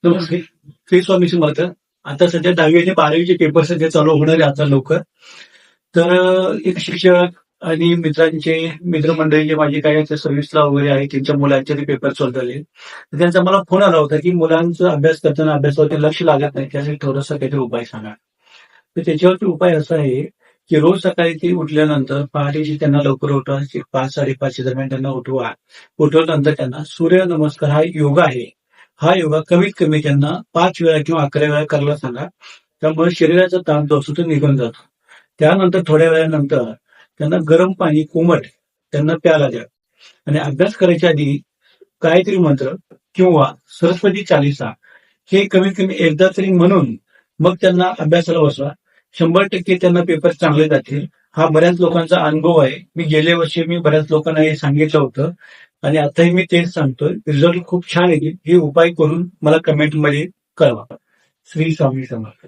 नमस्ते. श्री स्वामी समर्थ. आता सध्या 10वी आणि 12वीचे पेपर सध्या चालू होणार आहे आता लवकर. तर एक शिक्षक आणि मित्रमंडळी जे माझे काही सर्व्हिसला वगैरे आहे त्यांच्या मुलांचे ते पेपर चालू झाले. तर त्यांचा मला फोन आला होता की मुलांचा अभ्यास करताना अभ्यासावरती लक्ष लागत नाही, त्यासाठी थोडासा काहीतरी उपाय सांगा. तर त्याच्यावरती उपाय असा आहे की रोज सकाळी ते उठल्यानंतर पहाटेची त्यांना लवकर उठवा, 5-5:30 दरम्यान त्यांना उठवा. उठवल्यानंतर त्यांना सूर्यनमस्कार हा योगा आहे, हा योगा कमीत कमी त्यांना 5 वेळा किंवा 11 वेळा करायला सांगा. त्यामुळे शरीराचा ताण जो असतो तो निघून जातो. त्यानंतर थोड्या वेळानंतर त्यांना गरम पाणी कोमट त्यांना प्यायला द्या आणि अभ्यास करायच्या आधी गायत्री मंत्र किंवा सरस्वती चालीसा हे कमीत कमी एकदा तरी म्हणून मग त्यांना अभ्यासाला बसवा. 100% त्यांना पेपर चांगले जातील. हा बऱ्याच लोकांचा अनुभव आहे. गेल्या वर्षी बऱ्याच लोकांना हे सांगितलं होतं आणि आताही मी तेच सांगतोय. रिझल्ट खूप छान येतील. हे उपाय करून मला कमेंटमध्ये कळवा. श्री स्वामी समर्थ.